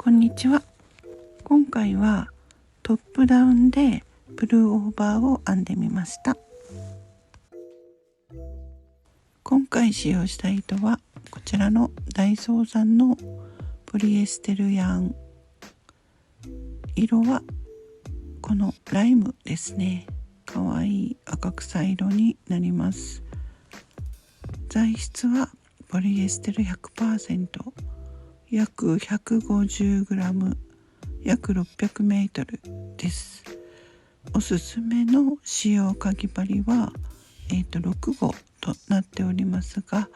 こんにちは。今回はトップダウンでプルーオーバーを編んでみました。今回使用した糸はこちらのダイソーさんのポリエステルヤーン。色はこのライムですね。かわいい赤草色になります。材質はポリエステル 100%、 約 150g、 約600メートルです。おすすめの使用かぎ針は、6号となっておりますが、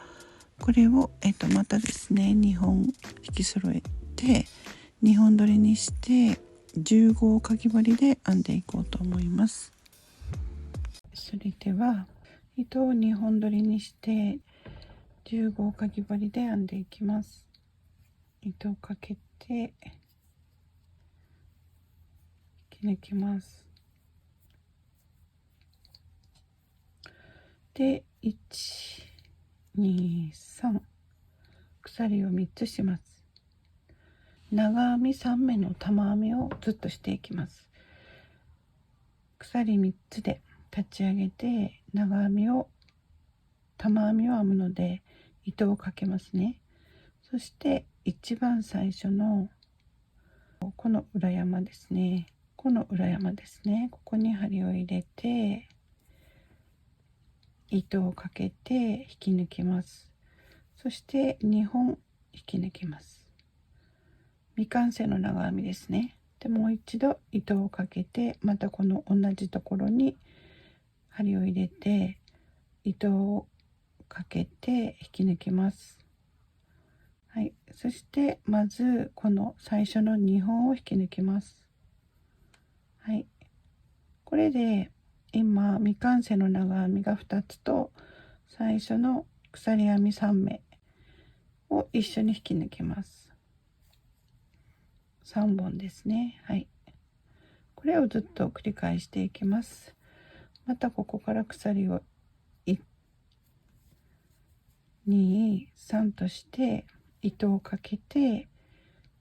これを、またですね2本引き揃えて2本取りにして10号かぎ針で編んでいこうと思います。それでは糸を2本取りにして10号かぎ針で編んでいきます。糸をかけて引き抜きます。で1、2、3、鎖を3つします。長編み3目の玉編みをずっとしていきます。鎖3つで立ち上げて長編みを玉編みを編むので糸をかけますね。そして一番最初のこの裏山ですね、ここに針を入れて糸をかけて引き抜きます。そして2本引き抜きます。未完成の長編みですね。でもう一度糸をかけてまたこの同じところに針を入れて糸をかけて引き抜きます。はい、そしてまずこの最初の2本を引き抜きます。はい、これで今未完成の長編みが2つと最初の鎖編み3目を一緒に引き抜きます。3本ですね。はい、これをずっと繰り返していきます。またここから鎖を1、2、3として糸をかけて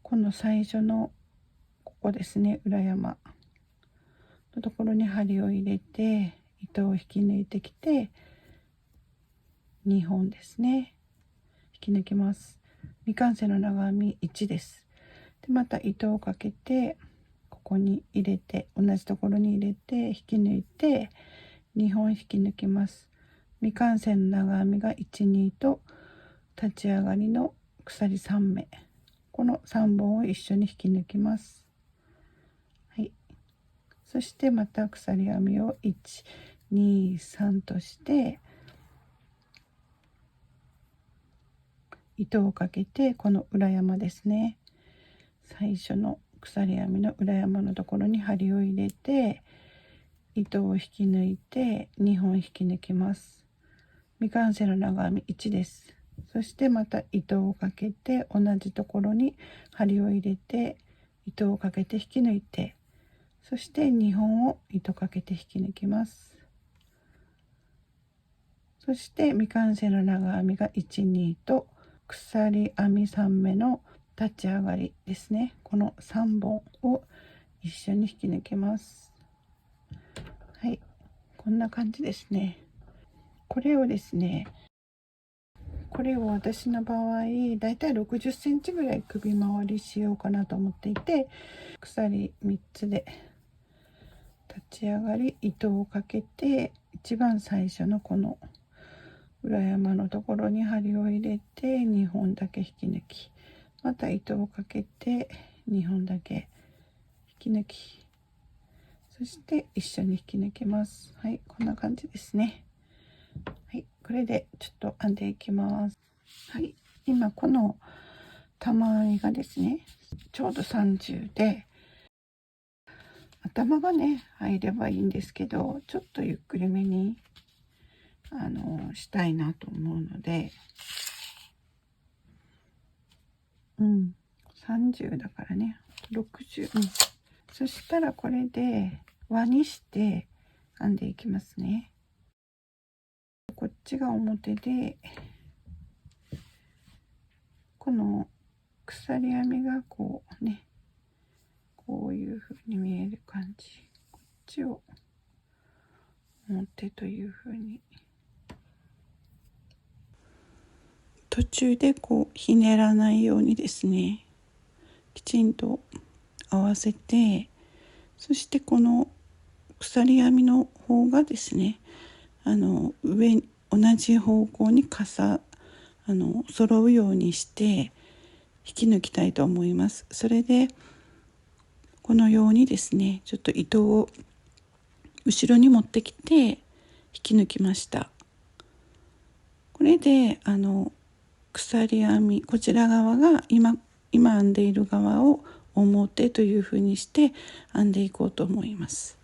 この最初のここですね、裏山のところに針を入れて糸を引き抜いてきて2本ですね引き抜きます。未完成の長編み1です。でまた糸をかけてここに入れて同じところに入れて引き抜いて2本引き抜きます。未完成の長編みが1、2と立ち上がりの鎖3目、この3本を一緒に引き抜きます。はい、そしてまた鎖編みを1、2、3として糸をかけてこの裏山ですね、最初の鎖編みの裏山のところに針を入れて糸を引き抜いて2本引き抜きます。未完成の長編み1です。そしてまた糸をかけて同じところに針を入れて糸をかけて引き抜いて、そして2本を糸かけて引き抜きます。そして未完成の長編みが1、2と鎖編み3目の立ち上がりですね、この3本を一緒に引き抜きます。はい、こんな感じですね。これを私の場合だいたい60センチぐらい首回りしようかなと思っていて、鎖3つで立ち上がり糸をかけて一番最初のこの裏山のところに針を入れて2本だけ引き抜き、また糸をかけて2本だけ引き抜き、そして一緒に引き抜きます。はい、こんな感じですね。はい、これでちょっと編んでいきます。はい、今この玉編みがですねちょうど30で、頭がね入ればいいんですけどちょっとゆっくりめにしたいなと思うので、30だからね60、そしたらこれで輪にして編んでいきますね。こっちが表でこの鎖編みがこうね、こういう風に見える感じ。こっちを表という風に、途中でこうひねらないようにですね、きちんと合わせて、そしてこの鎖編みの方がですね、上同じ方向に揃うようにして引き抜きたいと思います。それでこのようにですね、ちょっと糸を後ろに持ってきて引き抜きました。これで鎖編み、こちら側が今編んでいる側を表というふうにして編んでいこうと思います。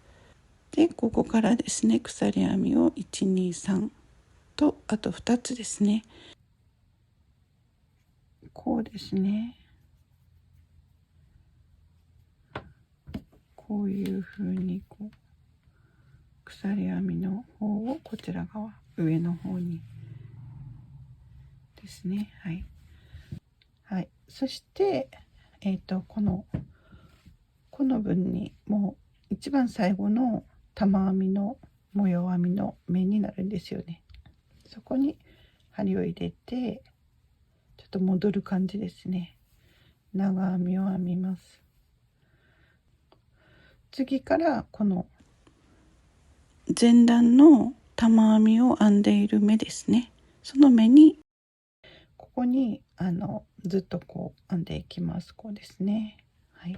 でここからですね、鎖編みを123とあと2つですね、こうですね、こういうふうに鎖編みの方をこちら側、上の方にですね、はい、そしてこの分にもう一番最後の玉編みの模様編みの面になるんですよね。そこに針を入れてちょっと戻る感じですね。長編みを編みます。次からこの前段の玉編みを編んでいる目ですね、その目にここにずっとこう編んでいきます。こうですね、はい、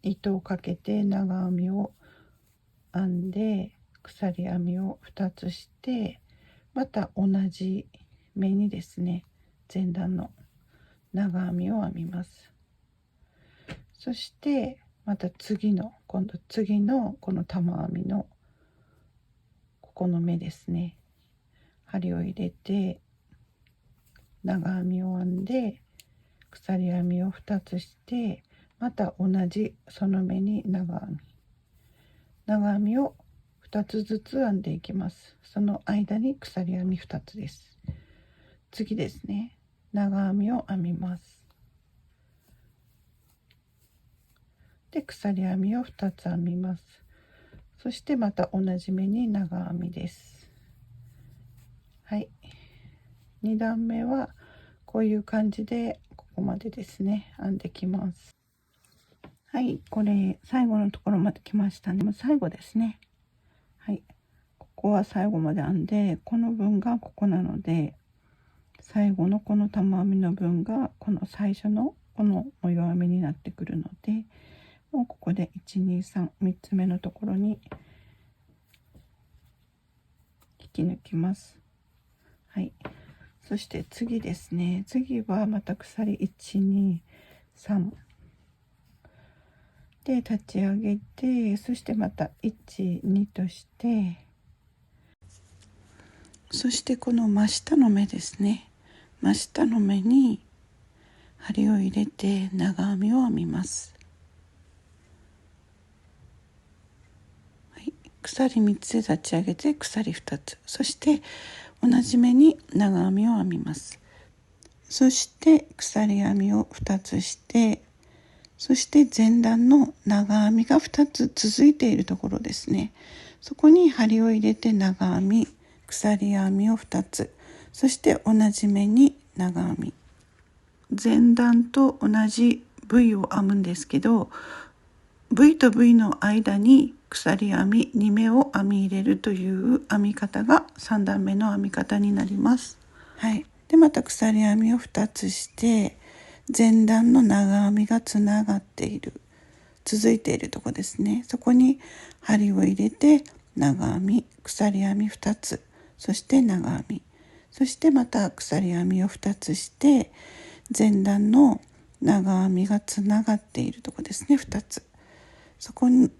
糸をかけて長編みを編んで鎖編みを2つして、また同じ目にですね、前段の長編みを編みます。そしてまた次のこの玉編みのここの目ですね、針を入れて長編みを編んで鎖編みを2つして、また同じその目に長編みを2つずつ編んでいきます。その間に鎖編み2つです。次ですね、長編みを編みます。で鎖編みを2つ編みます。そしてまた同じ目に長編みです。はい、2段目はこういう感じでここまでですね、編んできます。はい、これ最後のところまで来ましたね。もう最後ですね。はい、ここは最後まで編んで、この分がここなので、最後のこの玉編みの分がこの最初のこの模様編みになってくるので、もうここで123つ目のところに引き抜きます。はい、そして次ですね、次はまた鎖123で立ち上げて、そしてまた12として、そしてこの真下の目ですね、真下の目に針を入れて長編みを編みます。はい、鎖3つで立ち上げて鎖2つ、そして同じ目に長編みを編みます。そして鎖編みを2つして、そして前段の長編みが2つ続いているところですね、そこに針を入れて長編み、鎖編みを2つ、そして同じ目に長編み、前段と同じ V を編むんですけど、 V と V の間に鎖編み2目を編み入れるという編み方が3段目の編み方になります。はい、でまた鎖編みを2つして、前段の長編みがつながっている、続いているところですね、そこに針を入れて長編み、鎖編み2つ、そして長編み、そしてまた鎖編みを2つして、前段の長編みがつながっているところですね、2つ、そこに、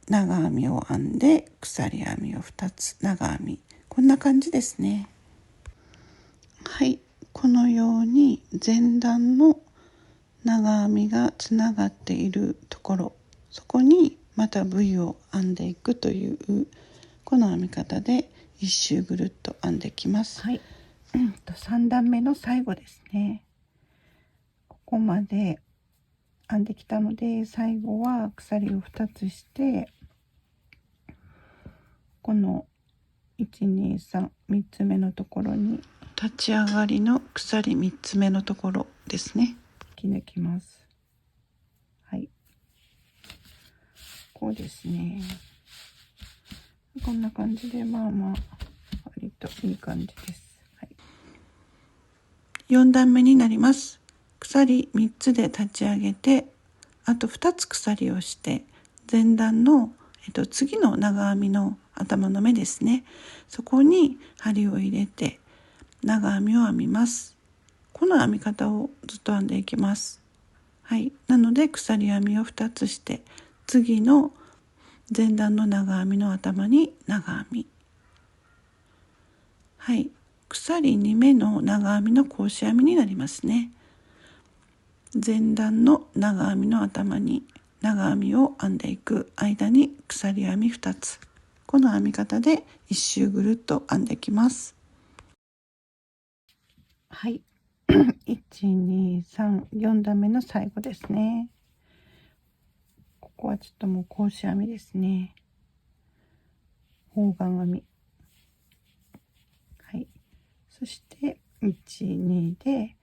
長編みを編んで鎖編みを2つ、長編み、こんな感じですね。はい、このように前段の長編みがつながっているところ、そこにまた V を編んでいくというこの編み方で一周ぐるっと編んできます。はい、3段目の最後ですね。ここまで編んできたので、最後は鎖を2つして、この123つ目のところに立ち上がりの鎖3つ目のところですね、引き抜きます。はい、こうですね。こんな感じで、まあ割といい感じです。はい、4段目になります。鎖3つで立ち上げて、あと2つ鎖をして前段の、次の長編みの頭の目ですね、そこに針を入れて長編みを編みます。この編み方をずっと編んでいきます。はい、なので鎖編みを2つして、次の前段の長編みの頭に長編み、はい、鎖2目の長編みの格子編みになりますね。前段の長編みの頭に長編みを編んでいく間に鎖編み2つ、この編み方で1周ぐるっと編んでいきます。はい、123、4段目の最後ですね。ここはちょっともう格子編みですね。方眼編み、はい、そして12で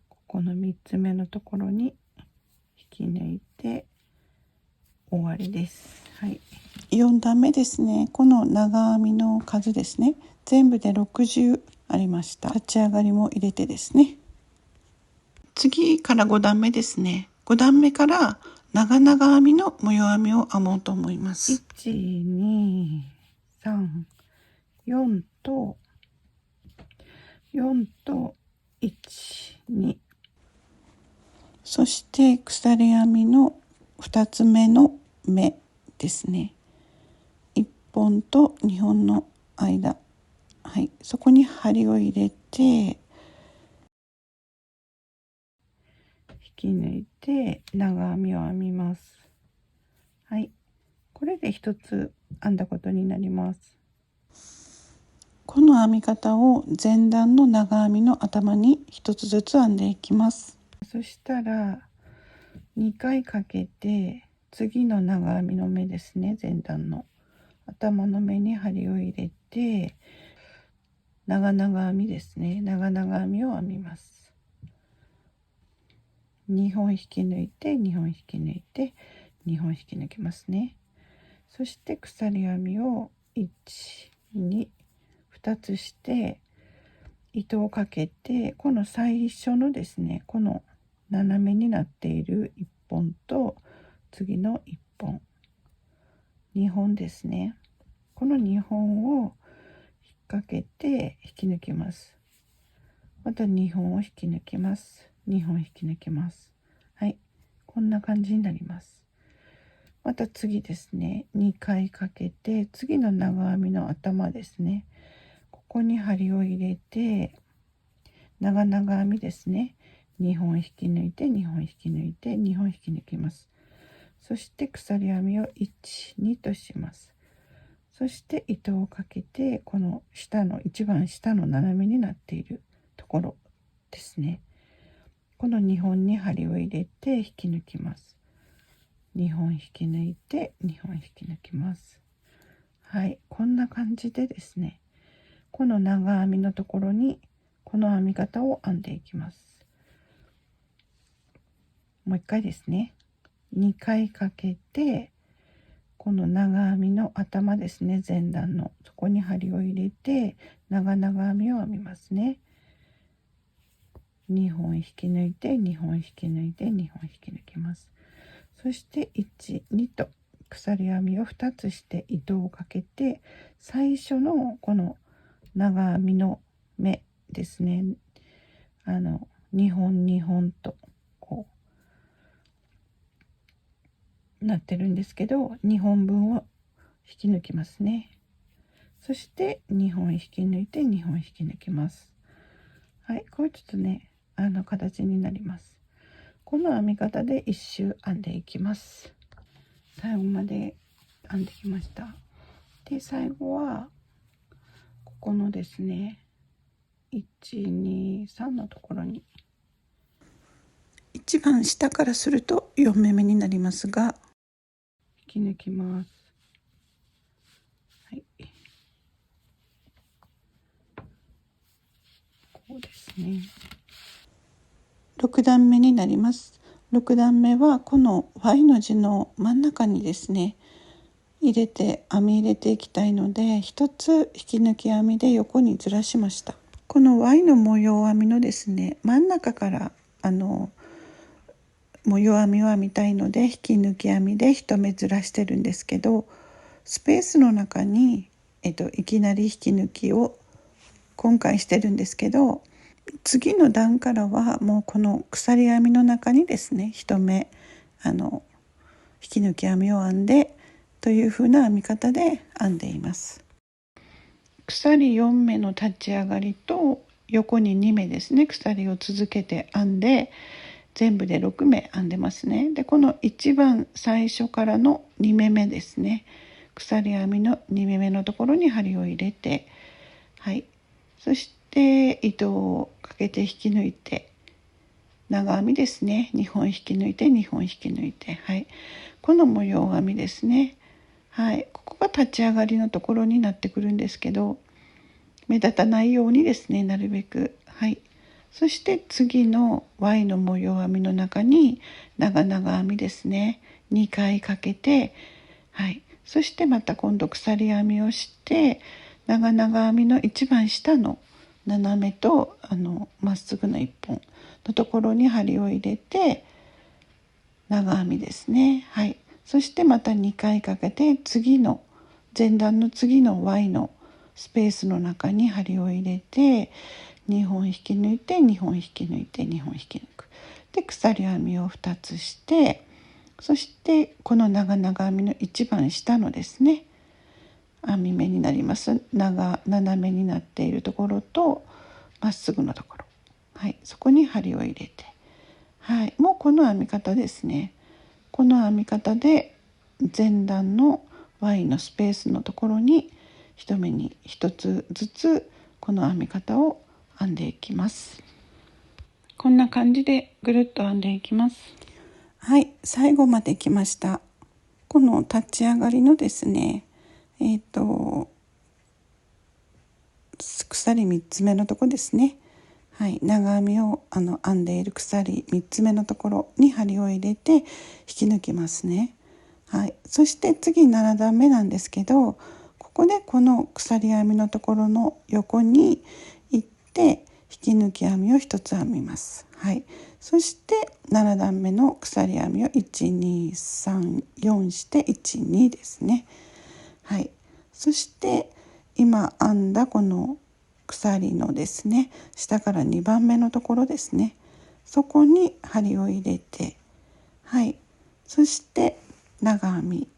ここの3つ目のところに引き抜いて終わりです。はい、4段目ですね。この長編みの数ですね、全部で60ありました。立ち上がりも入れてですね。次から5段目ですね。5段目から長々編みの模様編みを編もうと思います。1、2、3、4と4と1、2、そして鎖編みの2つ目の目ですね。1本と2本の間、はい、そこに針を入れて引き抜いて長編みを編みます。はい、これで1つ編んだことになります。この編み方を前段の長編みの頭に1つずつ編んでいきます。そしたら2回かけて次の長編みの目ですね、前段の頭の目に針を入れて長々編みですね、長々編みを編みます。2本引き抜いて2本引き抜いて2本引き抜きますね。そして鎖編みを1、2、2つして糸をかけて、この最初のですね、この斜めになっている1本と次の1本、2本ですね、この2本を引っ掛けて引き抜きます。また2本を引き抜きます。2本引き抜きます。はい、こんな感じになります。また次ですね、2回かけて次の長編みの頭ですね、ここに針を入れて長々編みですね、2本引き抜いて2本引き抜いて2本引き抜きます。そして鎖編みを1、2とします。そして糸をかけてこの下の一番下の斜めになっているところですね、この2本に針を入れて引き抜きます。2本引き抜いて2本引き抜きます。はい、こんな感じでですね、この長編みのところにこの編み方を編んでいきます。もう一回ですね、2回かけてこの長編みの頭ですね、前段のそこに針を入れて長々編みを編みますね。2本引き抜いて2本引き抜いて2本引き抜きます。そして1、2と鎖編みを2つして糸をかけて、最初のこの長編みの目ですね、2本2本とこうなってるんですけど、2本分を引き抜きますね。そして2本引き抜いて2本引き抜きます。はい、こういうちょっとね形になります。この編み方で1周編んでいきます。最後まで編んできました。で最後はここのですね123のところに、一番下からすると4目目になりますが、引き抜きます。はい、こうですね。6段目になります。6段目はこの Y の字の真ん中にですね、網入れていきたいので、一つ引き抜き編みで横にずらしました。この Y の模様編みのですね、真ん中から模様編みを編みたいので、引き抜き編みで一目ずらしてるんですけど、スペースの中に、いきなり引き抜きを今回してるんですけど、次の段からはもうこの鎖編みの中にですね、一目引き抜き編みを編んでという風な編み方で編んでいます。鎖4目の立ち上がりと横に2目ですね、鎖を続けて編んで、全部で6目編んでますね。でこの一番最初からの2目目ですね、鎖編みの2目目のところに針を入れて、はい、そして糸をかけて引き抜いて、長編みですね、2本引き抜いて2本引き抜いて、はい、この模様編みですね。はい、ここが立ち上がりのところになってくるんですけど、目立たないようにですね、なるべく、はい、そして次の Y の模様編みの中に長々編みですね、2回かけて、はい、そしてまた今度鎖編みをして長々編みの一番下の斜めとまっすぐの1本のところに針を入れて長編みですね、はい、そしてまた2回かけて前段の次の Y のスペースの中に針を入れて2本引き抜いて2本引き抜いて2本引き抜く。で鎖編みを2つして、そしてこの長々編みの一番下のですね、編み目になります斜めになっているところとまっすぐのところ、はい、そこに針を入れて、はい、もうこの編み方ですね。この編み方で前段の Y のスペースのところに一目に一つずつこの編み方を編んでいきます。こんな感じでぐるっと編んでいきます。はい、最後まで来ました。この立ち上がりのですね、鎖3つ目のとこですね、はい、長編みを編んでいる鎖3つ目のところに針を入れて引き抜きますね。はい、そして次7段目なんですけど、ここでこの鎖編みのところの横に行って引き抜き編みを1つ編みます。はい、そして7段目の鎖編みを123して12ですね。はい、そして今編んだこの鎖のですね、下から2番目のところですね、そこに針を入れて、はい、そして長編み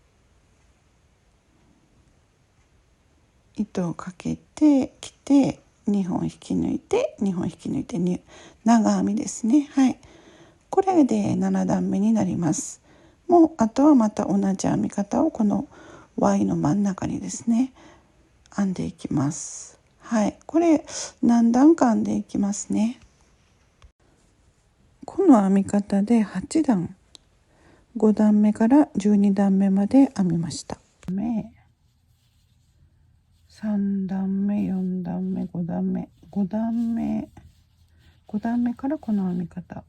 糸をかけてきて2本引き抜いて2本引き抜いて長編みですね。はい、これで7段目になります。もうあとはまた同じ編み方をこの Y の真ん中にですね編んでいきます。はい、これ何段か編んでいきますね。この編み方で8段、5段目から12段目まで編みました。3段目4段目5段目5段目からこの編み方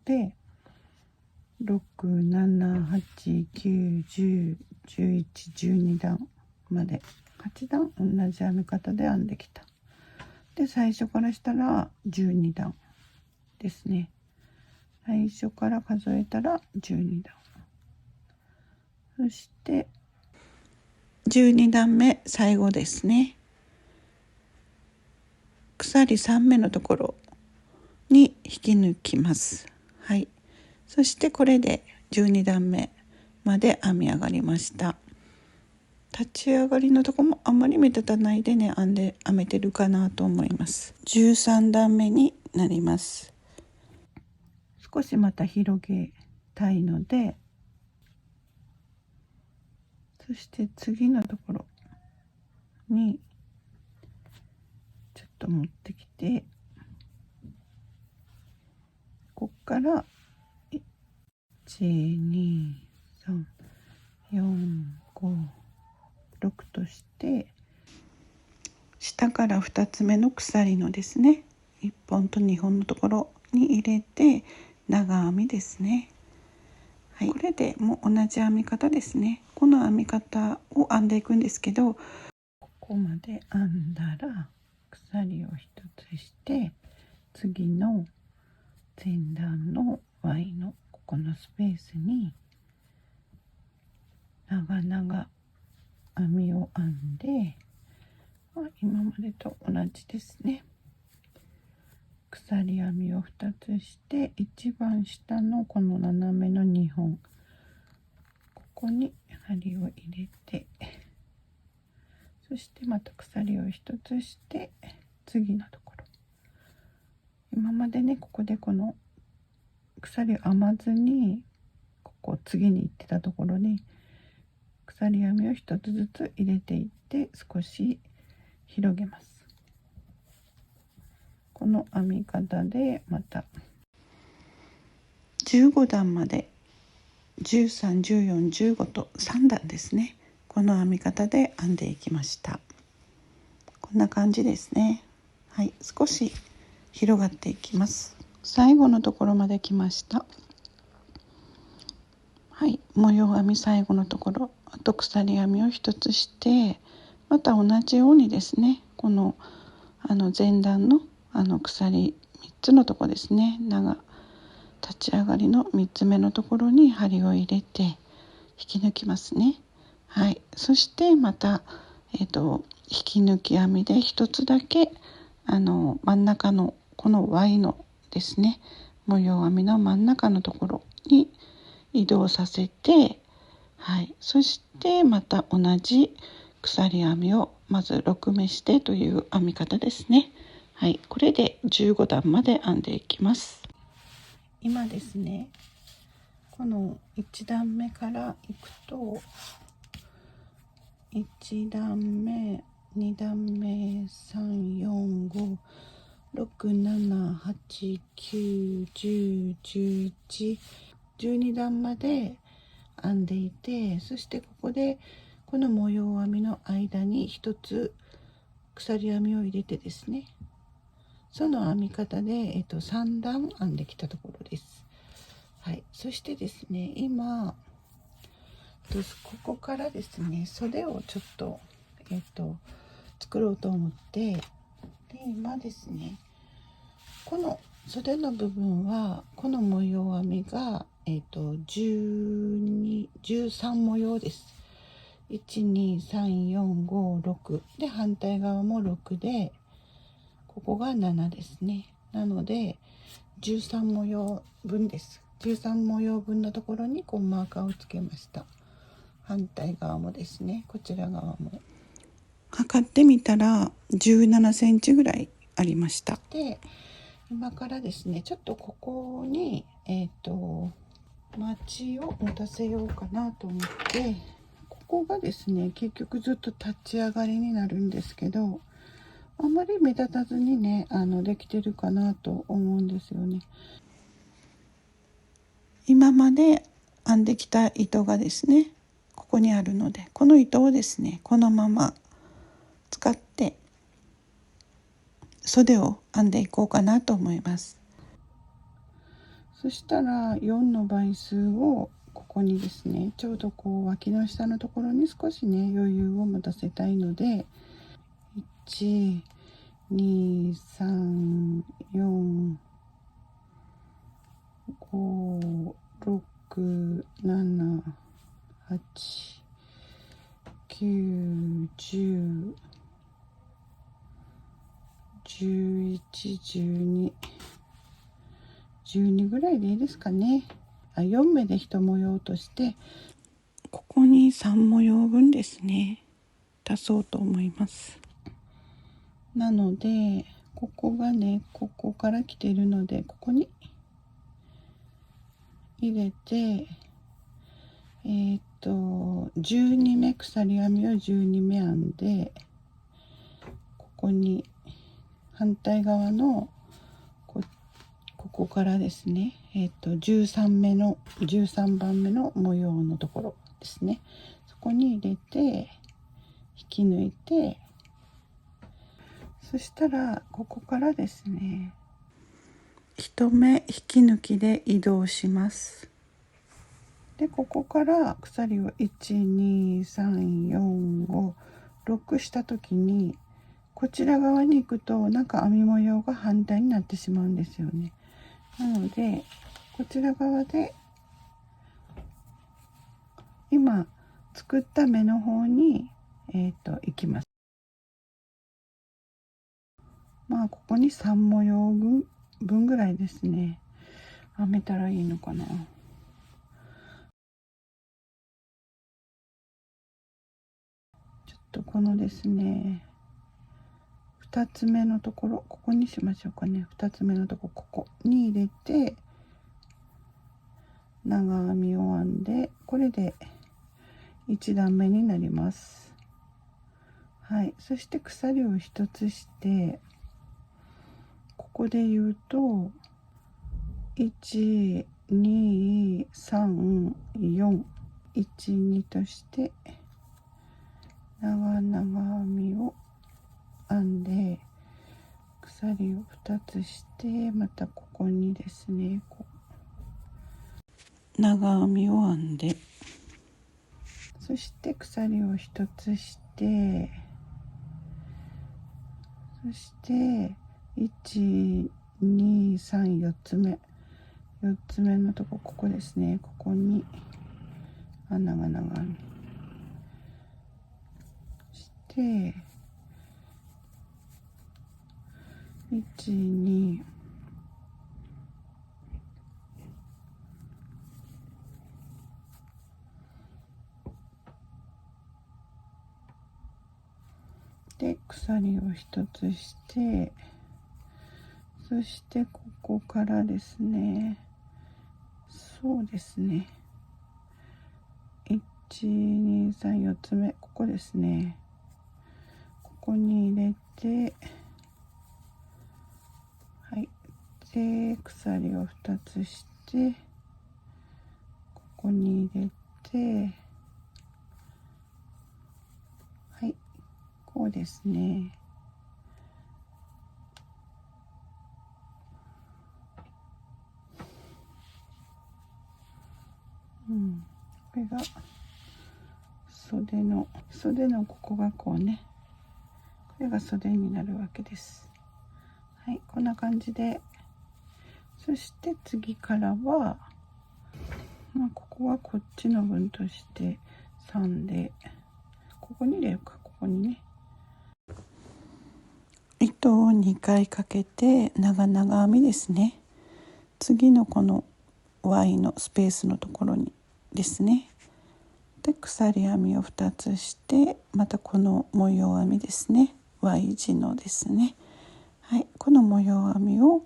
で678910112段まで8段同じ編み方で編んできた。で最初からしたら12段ですね。最初から数えたら12段、そして12段目最後ですね、鎖3目のところに引き抜きます。はい、そしてこれで12段目まで編み上がりました。立ち上がりのとこもあんまり目立たないでね編めてるかなと思います。13段目になります。少しまた広げたいので、そして次のところにちょっと持ってきて、こっから12345として下から2つ目の鎖のですね1本と2本のところに入れて長編みですね。はい、これでもう同じ編み方ですね。この編み方を編んでいくんですけど、ここまで編んだら鎖を1つして次の前段の Y のここのスペースに長々編みを編んで、今までと同じですね。鎖編みを2つして一番下のこの斜めの2本ここに針を入れて、そしてまた鎖を1つして次のところ、今までねここでこの鎖を編まずにここ次に行ってたところに鎖編みを1つずつ入れていって少し広げます。この編み方でまた15段まで13、14、15と3段ですね。この編み方で編んでいきました。こんな感じですね。はい、少し広がっていきます。最後のところまで来ました。はい、模様編み最後のところ、あと鎖編みを1つして、また同じようにですね、この前段の鎖3つのところですね、立ち上がりの3つ目のところに針を入れて引き抜きますね。はい、そしてまた、引き抜き編みで1つだけ真ん中のこの Y のですね模様編みの真ん中のところに移動させて、はい、そしてまた同じ鎖編みをまず6目してという編み方ですね。はい、これで15段まで編んでいきます。今ですね、この1段目からいくと1段目、2段目、3、4、5、6、7、8、9、10、11、12段まで編んでいて、そしてここでこの模様編みの間に1つ鎖編みを入れてですね、その編み方で、3段編んできたところです。はい、そしてですね、今ここからですね袖をちょっと、作ろうと思って、で今ですねこの袖の部分はこの模様編みが、13模様です。12345で反対側も6でここが7ですね。なので13模様分です。13模様分のところにこうマーカーをつけました。反対側もですね、こちら側も測ってみたら17センチぐらいありました。で今からですねちょっとここにマチを持たせようかなと思って、ここがですね結局ずっと立ち上がりになるんですけど、あんまり目立たずにねできてるかなと思うんですよね。今まで編んできた糸がですねここにあるので、この糸をですねこのまま使って袖を編んでいこうかなと思います。そしたら4の倍数をここにですねちょうどこう脇の下のところに少しね余裕を持たせたいので、1、2、3、4、5、6、7、8、9、10、11、12、12ぐらいでいいですかね。4目で1模様として、ここに3模様分ですね足そうと思います。なのでここがねここから来ているのでここに入れて12目鎖編みを12目編んで、ここに反対側のここからですね、13番目の模様のところですね、そこに入れて引き抜いて、そしたらここからですね1目引き抜きで移動します。でここから鎖を12345した時に、こちら側に行くとなんか編み模様が反対になってしまうんですよね。なのでこちら側で今作った目の方に行きます。ここに3模様分ぐらいですね編めたらいいのかな。ちょっとこのですね2つ目のところ、ここにしましょうかね。2つ目のところ、ここに入れて長編みを編んで、これで1段目になります。はい、そして鎖を1つして、ここで言うと1、2、3、4、1、2として長編みを編んで、鎖を2つして、またここにですね長編みを編んで、そして鎖を1つして、そして123、4つ目のとこ、ここですね、ここに穴が長編みして12で鎖を1つして、そしてここからですね、そうですね、123、4つ目、ここですね、ここに入れて、はい、で鎖を2つして、ここに入れて、はい、こうですね。これが袖のここがこうね、これが袖になるわけです。はい、こんな感じで、そして次からは、ここはこっちの分として3で、ここに入れるか、ここにね、糸を2回かけて長編みですね。次のこの Y のスペースのところにですね。で鎖編みを2つして、またこの模様編みですね、 Y 字のですね、はい、この模様編みを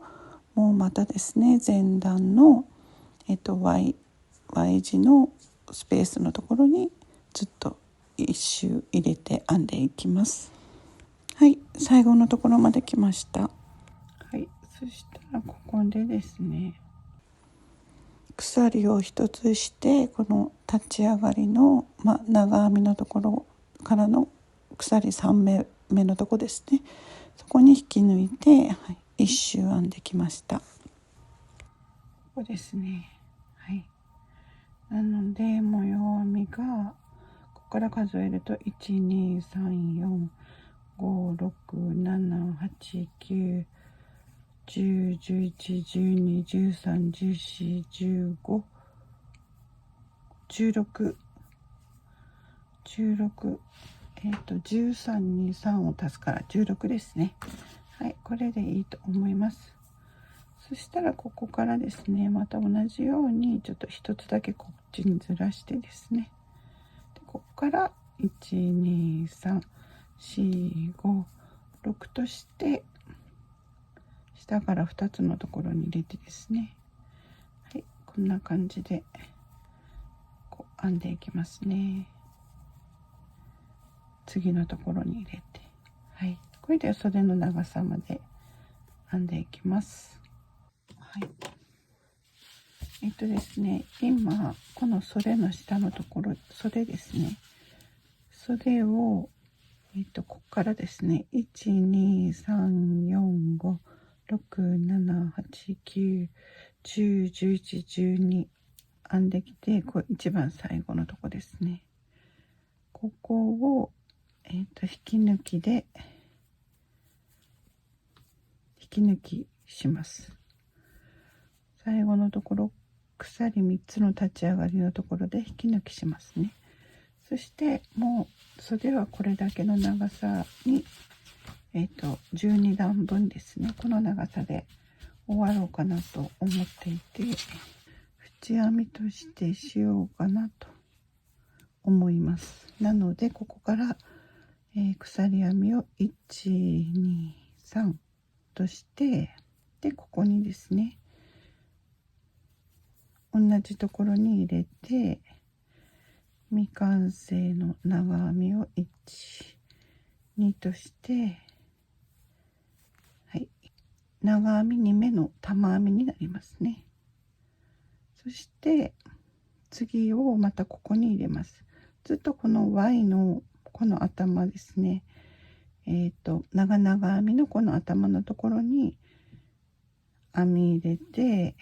もうまたですね前段の、Y 字のスペースのところにずっと一周入れて編んでいきます。はい、最後のところまで来ました。はい、そしたらここでですね鎖を1つして、この立ち上がりの、長編みのところからの鎖3目目のとこですね、そこに引き抜いて、はい、1周編んできました。ここですね、はい、なので模様編みがここから数えると12345678910、11、12、13、14、15、16、13に3を足すから16ですね。はい、これでいいと思います。そしたらここからですね、また同じようにちょっと一つだけこっちにずらしてですね、でここから1234566として下から2つのところに入れてですね、はい、こんな感じでこう編んでいきますね。次のところに入れて、はい、これで袖の長さまで編んでいきます。はい。ですね、今この袖の下のところ、袖ですね、袖をここからですね、1、2、3、4、5、6、7、8、9、10、11、12編んできて、これ一番最後のとこですね。ここを、引き抜きで引き抜きします。最後のところ、鎖3つの立ち上がりのところで引き抜きしますね。そしてもう袖はこれだけの長さに、12段分ですね、この長さで終わろうかなと思っていて、縁編みとしてしようかなと思います。なのでここから、鎖編みを1、2、3として、でここにですね、同じところに入れて、未完成の長編みを1、2として、はい、長編み2目の玉編みになりますね。そして次をまたここに入れます。ずっとこの Y のこの頭ですね、長々編みのこの頭のところに編み入れて、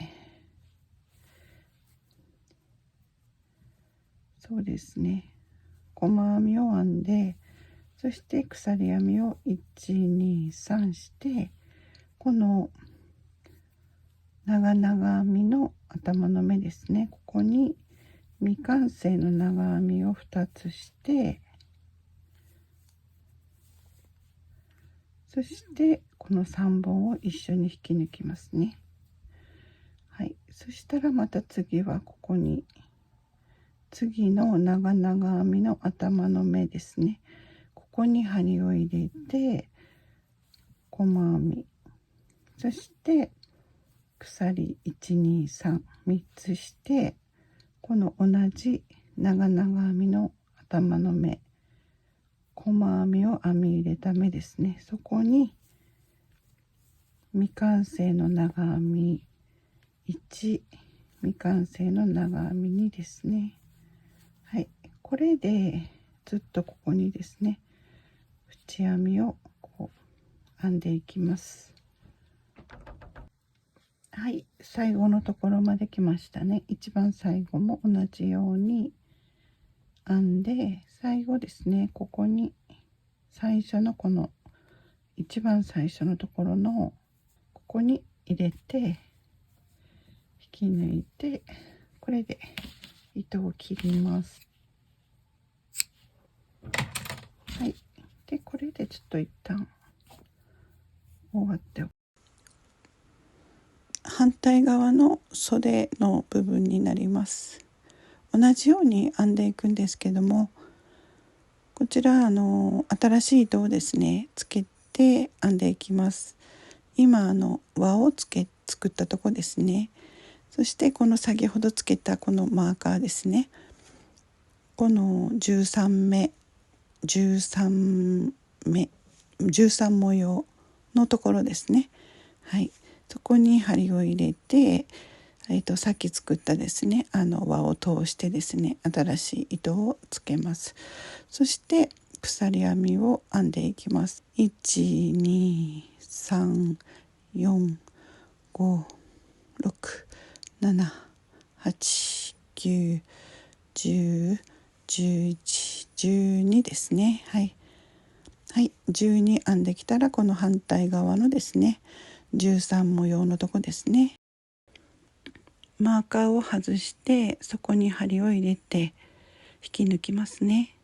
そうですね、細編みを編んで、そして鎖編みを1、2、3して、この長々編みの頭の目ですね、ここに未完成の長編みを2つして、そしてこの3本を一緒に引き抜きますね。はい、そしたらまた次はここに次の長々編みの頭の目ですね、ここに針を入れて細編み、そして鎖123、3つして、この同じ長々編みの頭の目、細編みを編み入れた目ですね、そこに未完成の長編み1、未完成の長編み2ですね。はい、これでずっとここにですね、縁編みをこう編んでいきます。はい、最後のところまで来ましたね。一番最後も同じように編んで、最後ですね、ここに最初のこの一番最初のところのここに入れて引き抜いて、これで糸を切ります。はい、でこれでちょっと一旦終わって反対側の袖の部分になります。同じように編んでいくんですけども、こちら新しい糸をですねつけて編んでいきます。今輪を作ったとこですね。そしてこの先ほどつけたこのマーカーですね、この13目模様のところですね。はい、そこに針を入れて、さっき作ったですね輪を通してですね、新しい糸をつけます。そして鎖編みを編んでいきます。1、2、3、4、5、6、7、8、9、10、11、12ですね。はい、はい、12編んできたら、この反対側のですね13模様のとこですね、マーカーを外してそこに針を入れて引き抜きますね。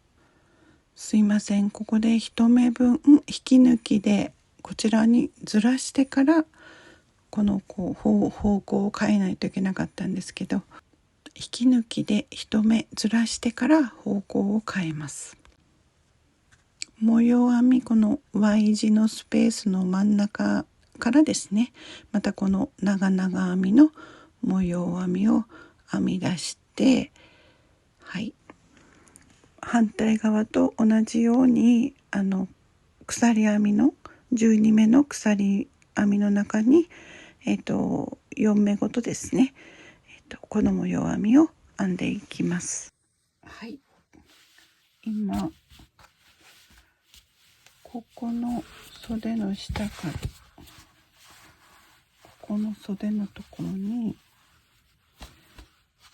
すいません、ここで1目分引き抜きでこちらにずらしてからこの方向を変えないといけなかったんですけど、引き抜きで1目ずらしてから方向を変えます。模様編み、この Y 字のスペースの真ん中からですね、またこの長々編みの模様編みを編み出して、はい、反対側と同じように鎖編みの12目の鎖編みの中に、4目ごとですね、この模様編みを編んでいきます。はい、今ここの袖の下からこの袖のところに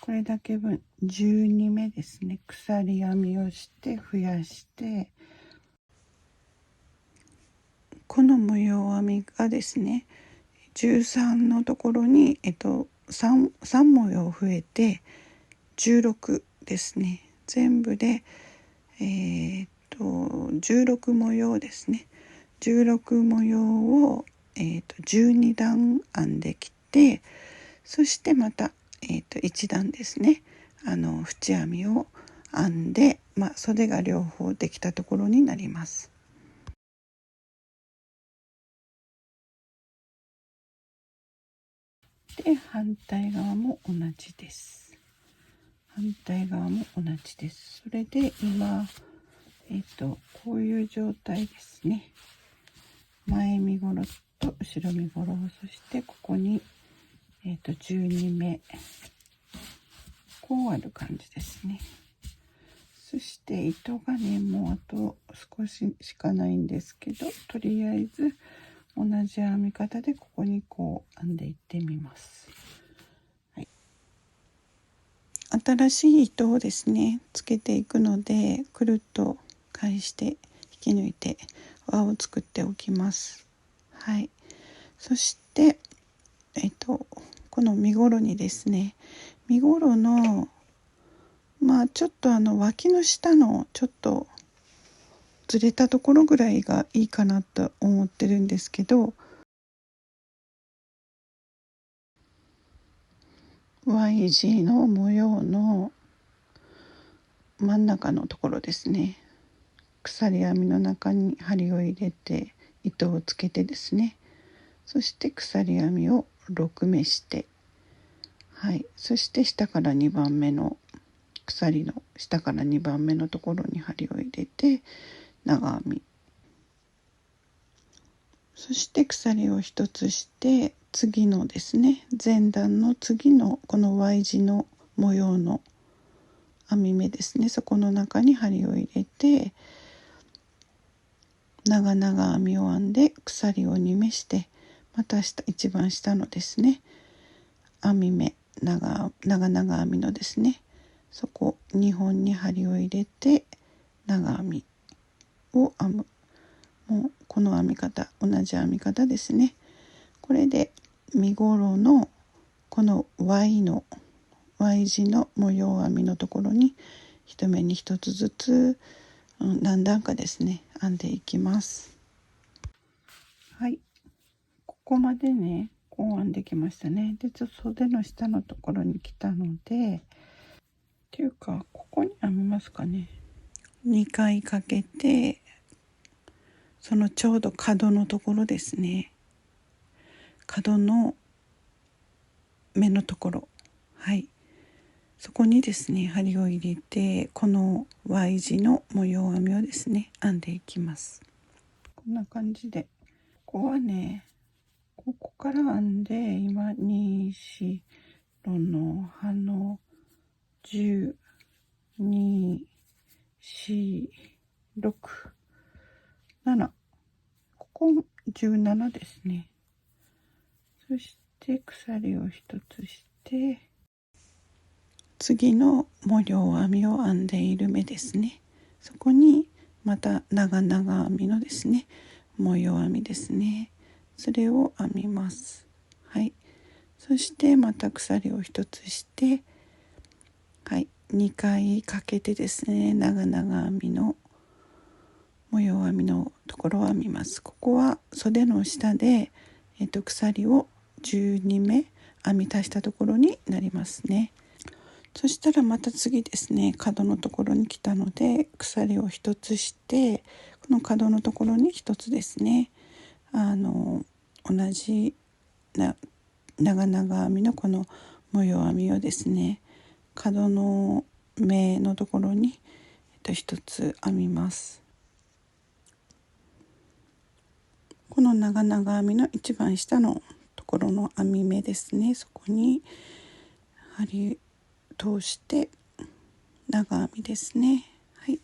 これだけ分12目ですね、鎖編みをして増やして、この模様編みがですね13のところに、3模様増えて16ですね。全部で16模様ですね。16模様を、12段編んできて、そしてまた、1段ですね、縁編みを編んで、袖が両方できたところになります。で反対側も同じです。反対側も同じです。それで今こういう状態ですね。前身ごろと後ろ身ごろ、そしてここに12目こうある感じですね。そして糸がねもうあと少ししかないんですけど、とりあえず同じ編み方でここにこう編んでいってみます。はい、新しい糸をですねつけていくので、くるっと返して引き抜いて輪を作っておきます。はい、そしてこの身ごろにですね、身ごろのちょっと脇の下のちょっとずれたところぐらいがいいかなと思ってるんですけど、 Y 字の模様の真ん中のところですね、鎖編みの中に針を入れて糸をつけてですね、そして鎖編みを6目して、はい、そして下から2番目の鎖の下から2番目のところに針を入れて長編み、そして鎖を1つして次のですね前段の次のこの Y 字の模様の編み目ですね、そこの中に針を入れて長々編みを編んで鎖を2目して、また一番下のですね編み目長々編みのですね、そこ2本に針を入れて長編みを編む。もうこの編み方同じ編み方ですね。これで身ごろのこの Y 字の模様編みのところに一目に一つずつ、何段かですね編んでいきます。はい、ここまでねこう編んできましたね。でちょっと袖の下のところに来たので、っていうかここに編みますかね。2回かけてそのちょうど角のところですね、角の目のところ、はい、そこにですね針を入れてこの Y 字の模様編みをですね編んでいきます。こんな感じで、ここはねここから編んで今2、4、の葉の10、2、4、6、7、ここ17ですね。そして鎖を一つして、次の模様編みを編んでいる目ですね、そこにまた長々編みのですね模様編みですね、それを編みます。はい、そしてまた鎖を一つして、はい、2回かけてですね長々編みの模様編みのところを編みます。ここは袖の下で、鎖を12目編み足したところになりますね。そしたらまた次ですね角のところに来たので鎖を一つして、この角のところに一つですね同じ長々編みのこの模様編みをですね角の目のところに一つ編みます。この長々編みの一番下のところの編み目ですね、そこに針通して長編みですね。はい、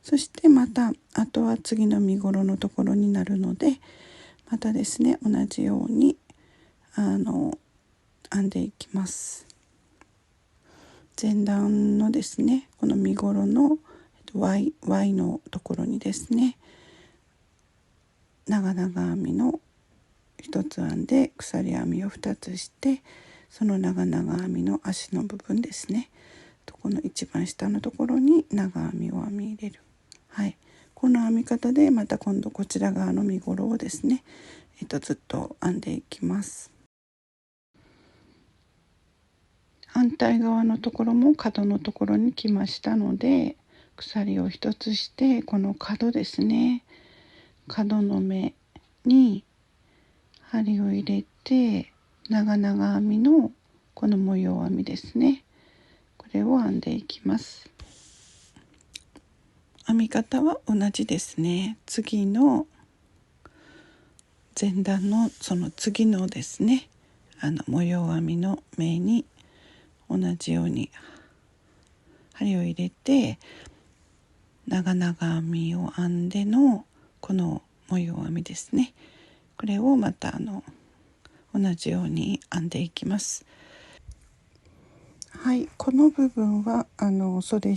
そしてまたあとは次の身ごろのところになるので、またですね同じように編んでいきます。前段のですねこの身ごろの Y のところにですね長々編みの1つ編んで鎖編みを2つして、その長々編みの足の部分ですね、この一番下のところに長編みを編み入れる。はい、この編み方でまた今度こちら側の身ごろをですね、ずっと編んでいきます。反対側のところも角のところに来ましたので、鎖を1つしてこの角ですね、角の目に針を入れて長々編みのこの模様編みですね、これを編んでいきます。編み方は同じですね。次の前段のその次のですね模様編みの目に同じように針を入れて長々編みを編んでのこの模様編みですね、これをまた同じように編んでいきます。はい、この部分は袖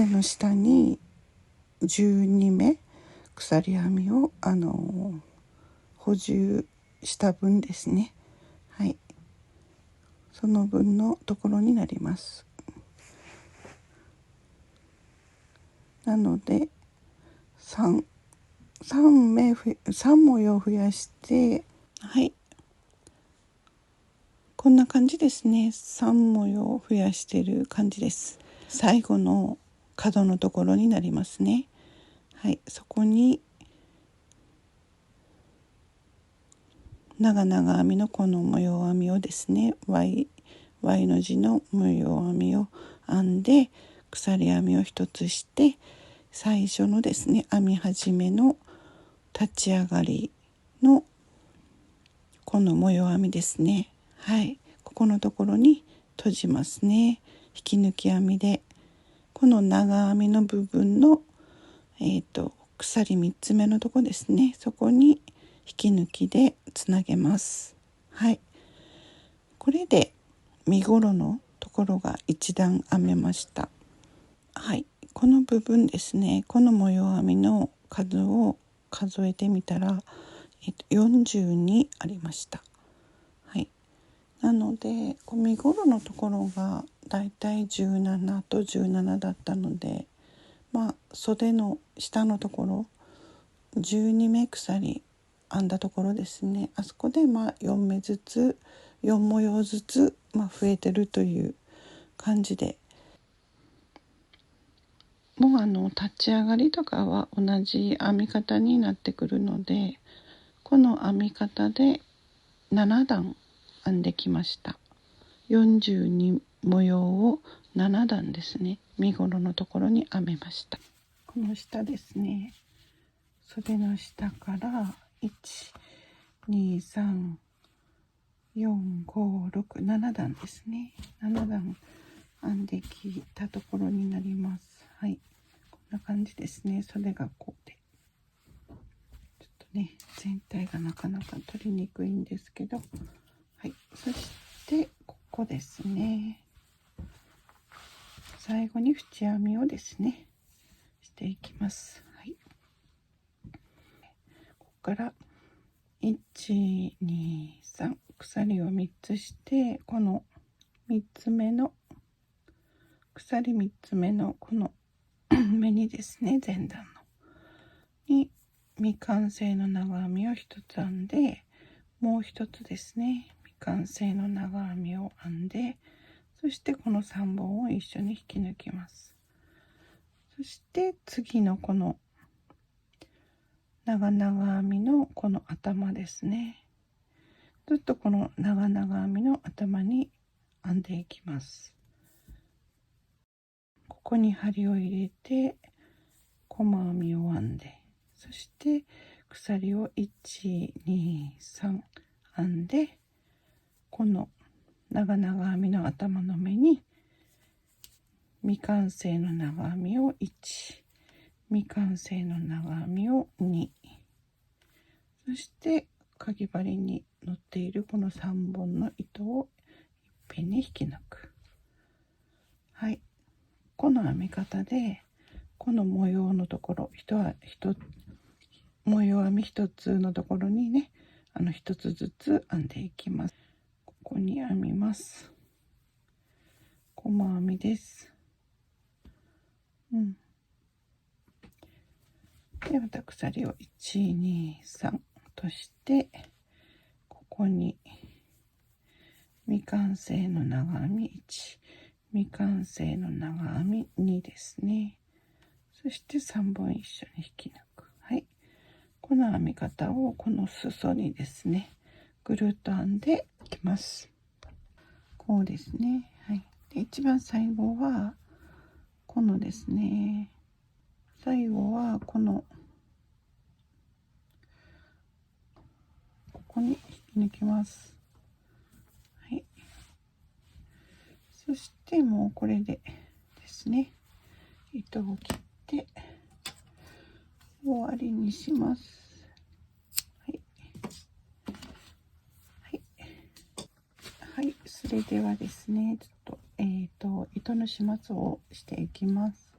の下に12目鎖編みを補充した分ですね。はい、その分のところになります。なので3模様増やして、はい、こんな感じですね。3模様増やしている感じです。最後の角のところになりますね。はい、そこに長々編みのこの模様編みをですね Y の字の模様編みを編んで鎖編みを一つして、最初のですね編み始めの立ち上がりのこの模様編みですね、はい、ここのところに閉じますね。引き抜き編みでこの長編みの部分の、鎖3つ目のとこですね、そこに引き抜きでつなげます。はい、これで身ごろのところが一段編めました。はい、この部分ですね、この模様編みの数を数えてみたら、42ありました。はい、なので身ごろのところがだいたい17と17だったので、袖の下のところ12目鎖編んだところですね、あそこで4目ずつ4模様ずつ、増えてるという感じで、もう立ち上がりとかは同じ編み方になってくるので、この編み方で7段編んできました。42模様を7段ですね、身ごろのところに編めました。この下ですね、袖の下から1234567段ですね、7段編んできたところになります。はい、こんな感じですね。袖がこうでちょっとね全体がなかなか取りにくいんですけど、はい、そしてここですね、最後に縁編みをですねしていきます。はい、ここから123鎖を3つして、この3つ目の鎖3つ目のこの目にですね、前段のに未完成の長編みを1つ編んで、もう1つですね未完成の長編みを編んで、そしてこの3本を一緒に引き抜きます。そして次のこの長々編みのこの頭ですね、ずっとこの長々編みの頭に編んでいきます。ここに針を入れて細編みを編んで、そして鎖を123編んで、この長々編みの頭の目に未完成の長編みを1、未完成の長編みを2、そしてかぎ針に乗っているこの3本の糸をいっぺんに引き抜く。はい、この編み方でこの模様のところ、模様編み1つのところにね、1つずつ編んでいきます。ここに編みます。細編みです。でまた鎖を123として、ここに未完成の長編み1、未完成の長編み2ですね。そして3本一緒に引き抜く。はい、この編み方をこの裾にですね、ぐるっと編んでいきます。こうですね。はい、で一番最後はこのですね、最後はこのここに引き抜きます。はい、そしてもうこれでですね、糸を切って終わりにします。はいはいはい、それではですね、ちょっと糸の始末をしていきます。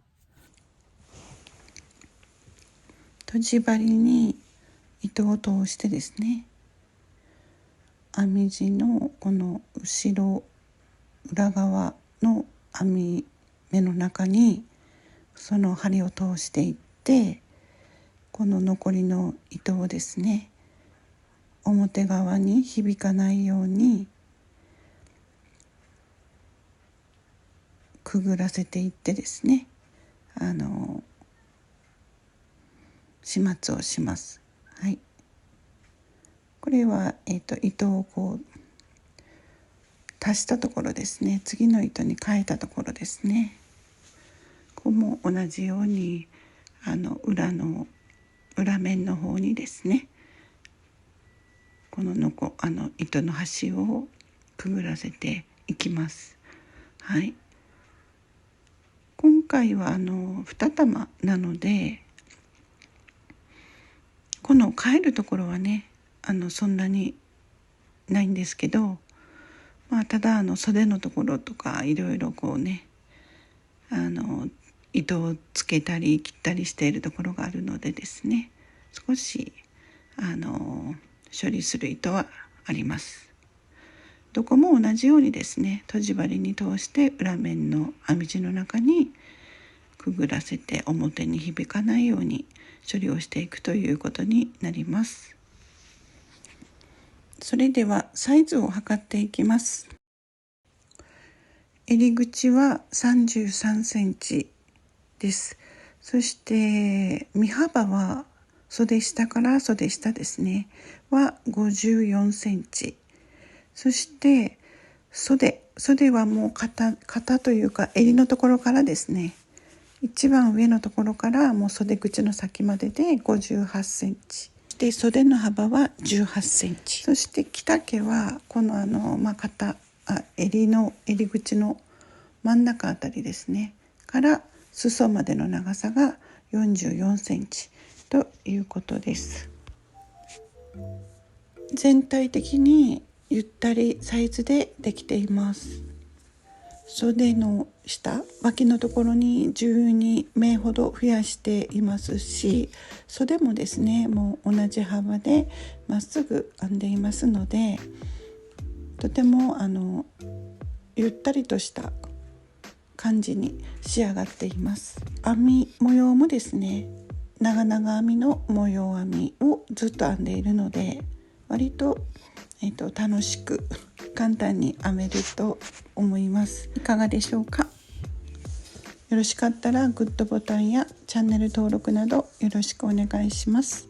とじ針に糸を通してですね、編み地のこの後ろ裏側の編み目の中にその針を通していって、この残りの糸をですね、表側に響かないようにくぐらせていってですね、始末をします。はい、これは、糸をこう足したところですね、次の糸に変えたところですね。ここも同じように裏面の方にですね、この糸の端をくぐらせていきます。はい、今回は2玉なので、この変えるところはね、そんなにないんですけど、ただ袖のところとかいろいろこうね、糸をつけたり切ったりしているところがあるのでですね、少し処理する糸はあります。どこも同じようにですね、とじ針に通して裏面の編み地の中にくぐらせて表に響かないように処理をしていくということになります。それではサイズを測っていきます。襟口は33センチです。そして身幅は袖下から袖下ですねは54センチ。そして袖はもう肩というか襟のところからですね、一番上のところからもう袖口の先までで58センチで、袖の幅は18センチ。そして着丈はこの襟口の真ん中あたりですねから裾までの長さが44センチということです。全体的にゆったりサイズでできています。袖の下脇のところに12目ほど増やしていますし、袖もですねもう同じ幅でまっすぐ編んでいますので、とてもゆったりとした感じに仕上がっています。編み模様もですね、長々編みの模様編みをずっと編んでいるので、割と楽しく簡単に編めると思います。いかがでしょうか。よろしかったらグッドボタンやチャンネル登録などよろしくお願いします。